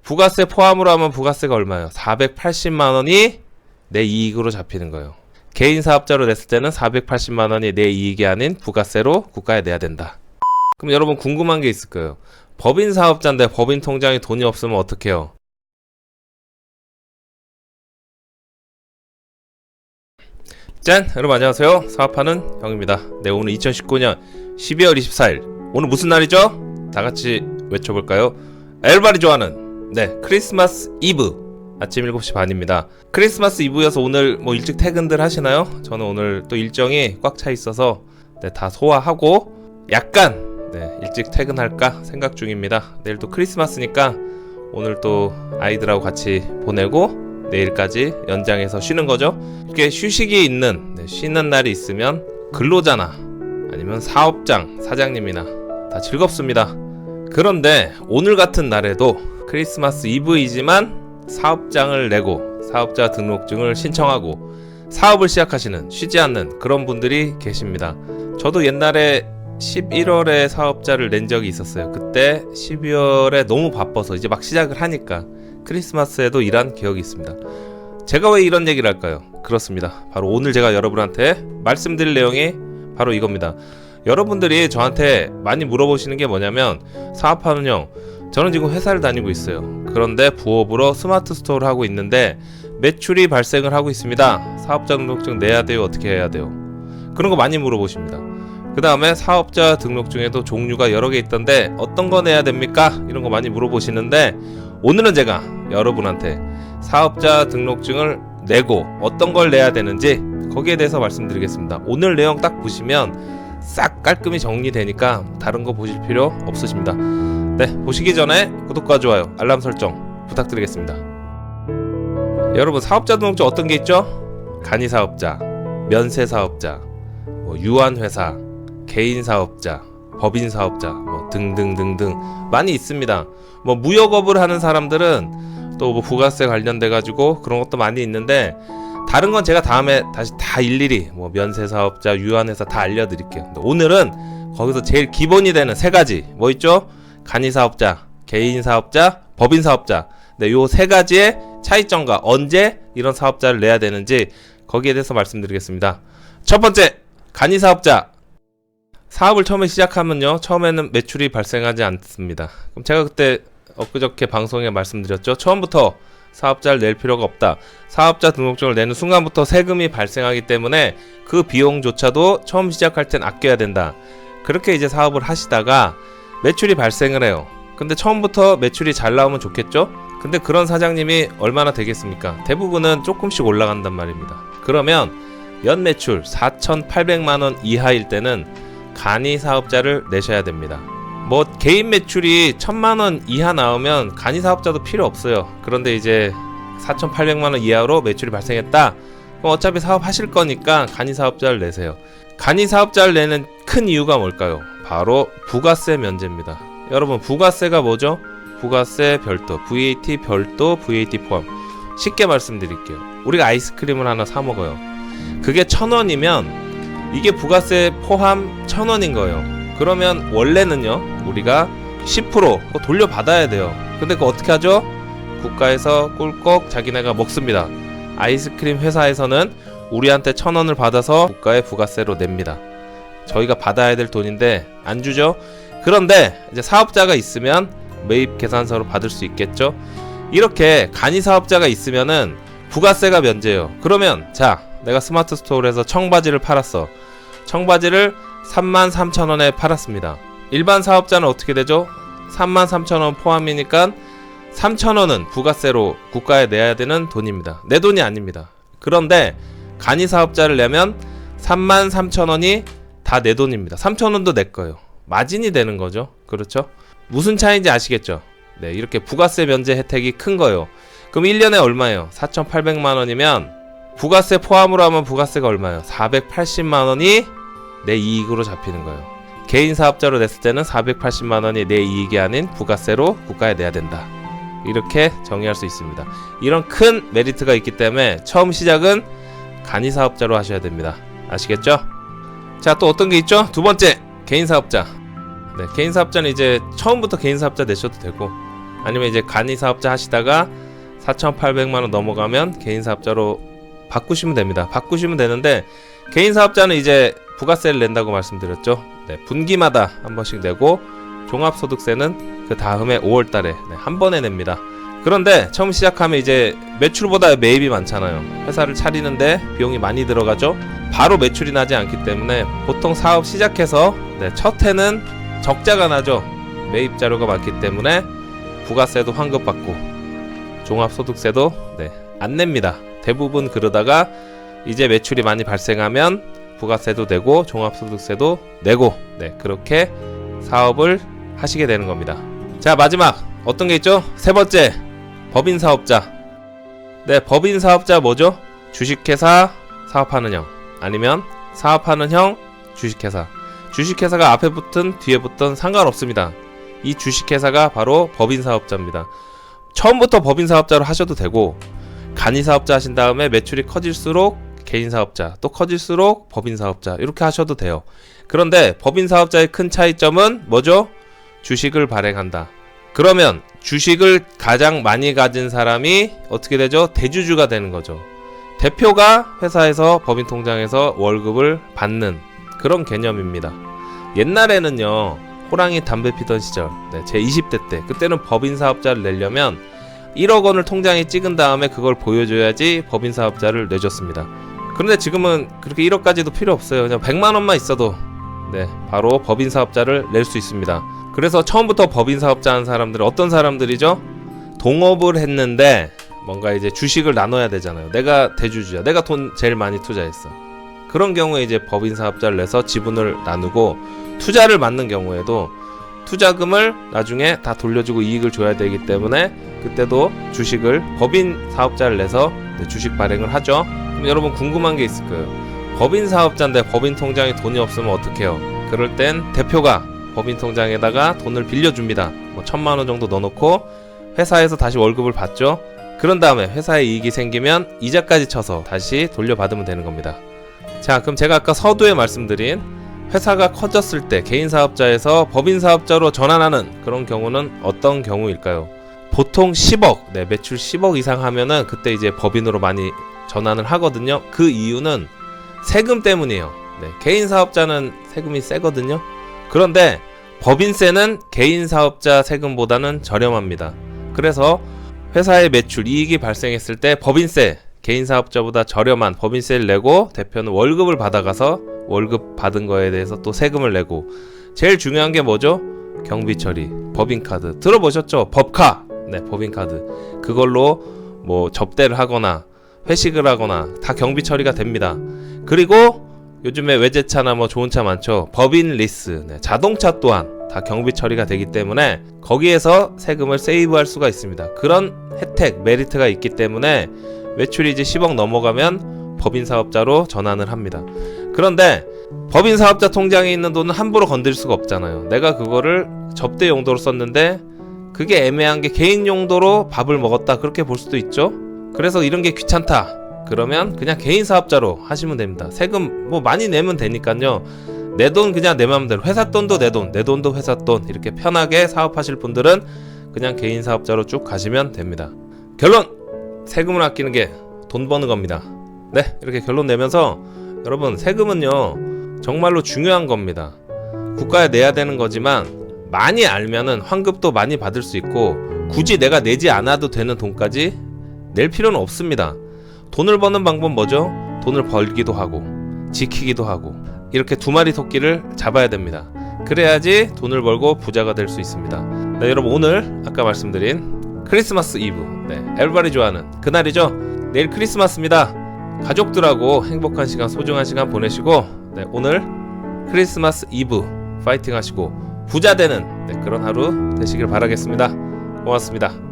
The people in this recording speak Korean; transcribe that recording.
부가세 포함으로 하면 부가세가 얼마예요? 480만 원이 내 이익으로 잡히는 거예요. 개인 사업자로 냈을 때는 480만 원이 내 이익이 아닌 부가세로 국가에 내야 된다. 그럼 여러분 궁금한 게 있을 거예요. 법인 사업자인데 법인 통장에 돈이 없으면 어떻게 해요? 짠! 여러분 안녕하세요. 사업하는 형입니다. 네, 오늘 2019년 12월 24일 오늘 무슨 날이죠? 다같이 외쳐볼까요? 엘바리 좋아하는 크리스마스 이브 아침 7시 반입니다. 크리스마스 이브여서 오늘 일찍 퇴근들 하시나요? 저는 오늘 또 일정이 꽉 차 있어서 다 소화하고 약간 일찍 퇴근할까 생각 중입니다. 내일 또 크리스마스니까 오늘 또 아이들하고 같이 보내고 내일까지 연장해서 쉬는 거죠. 이렇게 휴식이 있는 쉬는 날이 있으면 근로자나 아니면 사업장 사장님이나 다 즐겁습니다. 그런데 오늘 같은 날에도 크리스마스 이브이지만 사업장을 내고 사업자 등록증을 신청하고 사업을 시작하시는 쉬지 않는 그런 분들이 계십니다. 저도 옛날에 11월에 사업자를 낸 적이 있었어요. 그때 12월에 너무 바빠서 이제 막 시작을 하니까 크리스마스에도 일한 기억이 있습니다. 제가 왜 이런 얘기를 할까요? 그렇습니다. 바로 오늘 제가 여러분한테 말씀드릴 내용이 바로 이겁니다. 여러분들이 저한테 많이 물어보시는 게 뭐냐면 사업하는 형, 저는 지금 회사를 다니고 있어요. 그런데 부업으로 스마트 스토어를 하고 있는데 매출이 발생을 하고 있습니다. 사업자 등록증 내야 돼요? 어떻게 해야 돼요? 그런 거 많이 물어보십니다. 그 다음에 사업자 등록증에도 종류가 여러 개 있던데 어떤 거 내야 됩니까? 이런 거 많이 물어보시는데 오늘은 제가 여러분한테 사업자 등록증을 내고 어떤 걸 내야 되는지 거기에 대해서 말씀드리겠습니다. 오늘 내용 딱 보시면 싹 깔끔히 정리되니까 다른 거 보실 필요 없으십니다. 보시기 전에 구독과 좋아요, 알람 설정 부탁드리겠습니다. 여러분 사업자 등록증 어떤 게 있죠? 간이사업자, 면세사업자, 유한회사, 개인사업자, 법인사업자 등등등등 많이 있습니다. 무역업을 하는 사람들은 또 부가세 관련돼 가지고 그런 것도 많이 있는데 다른 건 제가 다음에 다시 다 일일이 면세사업자, 유한회사 다 알려드릴게요. 오늘은 거기서 제일 기본이 되는 세 가지 있죠? 간이사업자, 개인사업자, 법인사업자 요 세 가지의 차이점과 언제 이런 사업자를 내야 되는지 거기에 대해서 말씀드리겠습니다. 첫 번째, 간이사업자. 사업을 처음에 시작하면요, 처음에는 매출이 발생하지 않습니다. 그럼 제가 그때 엊그저께 방송에 말씀드렸죠. 처음부터 사업자를 낼 필요가 없다. 사업자 등록증을 내는 순간부터 세금이 발생하기 때문에 그 비용조차도 처음 시작할 땐 아껴야 된다. 그렇게 이제 사업을 하시다가 매출이 발생을 해요. 근데 처음부터 매출이 잘 나오면 좋겠죠? 근데 그런 사장님이 얼마나 되겠습니까? 대부분은 조금씩 올라간단 말입니다. 그러면 연 매출 4,800만원 이하일 때는 간이사업자를 내셔야 됩니다. 개인 매출이 1,000만원 이하 나오면 간이사업자도 필요 없어요. 그런데 이제 4,800만원 이하로 매출이 발생했다? 그럼 어차피 사업하실 거니까 간이사업자를 내세요. 간이사업자를 내는 큰 이유가 뭘까요? 바로 부가세 면제입니다. 여러분 부가세가 뭐죠? 부가세 별도, VAT 별도, VAT 포함. 쉽게 말씀드릴게요. 우리가 아이스크림을 하나 사 먹어요. 그게 1,000원이면 이게 부가세 포함 1,000원인 거예요. 그러면 원래는요 우리가 10% 돌려받아야 돼요. 근데 그거 어떻게 하죠? 국가에서 꿀꺽 자기네가 먹습니다. 아이스크림 회사에서는 우리한테 1,000원을 받아서 국가에 부가세로 냅니다. 저희가 받아야 될 돈인데 안 주죠? 그런데 이제 사업자가 있으면 매입 계산서로 받을 수 있겠죠? 이렇게 간이사업자가 있으면은 부가세가 면제예요. 그러면 자, 내가 스마트 스토어에서 청바지를 팔았어. 청바지를 33,000원에 팔았습니다. 일반 사업자는 어떻게 되죠? 33,000원 포함이니까 3,000원은 부가세로 국가에 내야 되는 돈입니다. 내 돈이 아닙니다. 그런데 간이사업자를 내면 33,000원이 다 내 돈입니다. 3,000원도 내 거예요. 마진이 되는 거죠. 그렇죠? 무슨 차이인지 아시겠죠? 이렇게 부가세 면제 혜택이 큰 거예요. 그럼 1년에 얼마예요? 4,800만원이면 부가세 포함으로 하면 부가세가 얼마예요? 480만원이 내 이익으로 잡히는 거예요. 개인 사업자로 냈을 때는 480만원이 내 이익이 아닌 부가세로 국가에 내야 된다. 이렇게 정의할 수 있습니다. 이런 큰 메리트가 있기 때문에 처음 시작은 간이사업자로 하셔야 됩니다. 아시겠죠? 자, 또 어떤 게 있죠? 두 번째, 개인사업자. 개인사업자는 이제 처음부터 개인사업자 내셔도 되고 아니면 이제 간이 사업자 하시다가 4,800만원 넘어가면 개인 사업자로 바꾸시면 됩니다. 바꾸시면 되는데 개인 사업자는 이제 부가세를 낸다고 말씀드렸죠. 네, 분기마다 한 번씩 내고 종합소득세는 그 다음에 5월달에 한 번에 냅니다. 그런데 처음 시작하면 이제 매출보다 매입이 많잖아요. 회사를 차리는데 비용이 많이 들어가죠. 바로 매출이 나지 않기 때문에 보통 사업 시작해서 첫 해는 적자가 나죠. 매입 자료가 많기 때문에 부가세도 환급받고 종합소득세도 안 냅니다. 대부분 그러다가 이제 매출이 많이 발생하면 부가세도 내고 종합소득세도 내고 그렇게 사업을 하시게 되는 겁니다. 자, 마지막 어떤 게 있죠? 세 번째, 법인사업자. 네, 법인사업자 뭐죠? 주식회사 사업하는 형, 아니면 사업하는 형 주식회사. 주식회사가 앞에 붙든 뒤에 붙든 상관없습니다. 이 주식회사가 바로 법인사업자입니다. 처음부터 법인사업자로 하셔도 되고, 간이사업자 하신 다음에 매출이 커질수록 개인사업자, 또 커질수록 법인사업자, 이렇게 하셔도 돼요. 그런데 법인사업자의 큰 차이점은 뭐죠? 주식을 발행한다. 그러면 주식을 가장 많이 가진 사람이 어떻게 되죠? 대주주가 되는 거죠. 대표가 회사에서 법인통장에서 월급을 받는 그런 개념입니다. 옛날에는요, 호랑이 담배 피던 시절, 제 20대 때, 그때는 법인사업자를 내려면 1억 원을 통장에 찍은 다음에 그걸 보여줘야지 법인사업자를 내줬습니다. 그런데 지금은 그렇게 1억까지도 필요 없어요. 그냥 100만 원만 있어도 바로 법인사업자를 낼 수 있습니다. 그래서 처음부터 법인사업자 한 사람들은 어떤 사람들이죠? 동업을 했는데 뭔가 이제 주식을 나눠야 되잖아요. 내가 대주주야. 내가 돈 제일 많이 투자했어. 그런 경우에 이제 법인사업자를 내서 지분을 나누고, 투자를 맡는 경우에도 투자금을 나중에 다 돌려주고 이익을 줘야 되기 때문에 그때도 주식을 법인사업자를 내서 주식 발행을 하죠. 그럼 여러분 궁금한 게 있을 거예요. 법인사업자인데 법인통장에 돈이 없으면 어떡해요? 그럴 땐 대표가 법인통장에다가 돈을 빌려줍니다. 1,000만 원 정도 넣어놓고 회사에서 다시 월급을 받죠. 그런 다음에 회사에 이익이 생기면 이자까지 쳐서 다시 돌려받으면 되는 겁니다. 자, 그럼 제가 아까 서두에 말씀드린 회사가 커졌을 때 개인사업자에서 법인사업자로 전환하는 그런 경우는 어떤 경우일까요? 보통 10억, 매출 10억 이상 하면은 그때 이제 법인으로 많이 전환을 하거든요. 그 이유는 세금 때문이에요. 개인사업자는 세금이 세거든요. 그런데 법인세는 개인사업자 세금보다는 저렴합니다. 그래서 회사의 매출, 이익이 발생했을 때 법인세, 개인사업자보다 저렴한 법인세를 내고 대표는 월급을 받아가서 월급 받은 거에 대해서 또 세금을 내고, 제일 중요한 게 뭐죠? 경비처리, 법인카드 들어보셨죠? 법카, 법인카드. 그걸로 뭐 접대를 하거나 회식을 하거나 다 경비처리가 됩니다. 그리고 요즘에 외제차나 뭐 좋은 차 많죠? 법인 리스, 자동차 또한 다 경비 처리가 되기 때문에 거기에서 세금을 세이브할 수가 있습니다. 그런 혜택, 메리트가 있기 때문에 매출이 이제 10억 넘어가면 법인사업자로 전환을 합니다. 그런데 법인사업자 통장에 있는 돈은 함부로 건드릴 수가 없잖아요. 내가 그거를 접대 용도로 썼는데 그게 애매한 게 개인 용도로 밥을 먹었다, 그렇게 볼 수도 있죠. 그래서 이런 게 귀찮다, 그러면 그냥 개인사업자로 하시면 됩니다. 세금 뭐 많이 내면 되니까요. 내 돈 그냥 내 맘대로, 회사 돈도 내 돈, 내 돈도 회사 돈, 이렇게 편하게 사업하실 분들은 그냥 개인사업자로 쭉 가시면 됩니다. 결론! 세금을 아끼는 게 돈 버는 겁니다. 네, 이렇게 결론 내면서 여러분, 세금은요 정말로 중요한 겁니다. 국가에 내야 되는 거지만 많이 알면은 환급도 많이 받을 수 있고, 굳이 내가 내지 않아도 되는 돈까지 낼 필요는 없습니다. 돈을 버는 방법 뭐죠? 돈을 벌기도 하고 지키기도 하고, 이렇게 두 마리 토끼를 잡아야 됩니다. 그래야지 돈을 벌고 부자가 될 수 있습니다. 네, 여러분, 오늘 아까 말씀드린 크리스마스 이브, everybody 좋아하는 그날이죠. 내일 크리스마스입니다. 가족들하고 행복한 시간, 소중한 시간 보내시고, 오늘 크리스마스 이브 파이팅 하시고 부자 되는 그런 하루 되시길 바라겠습니다. 고맙습니다.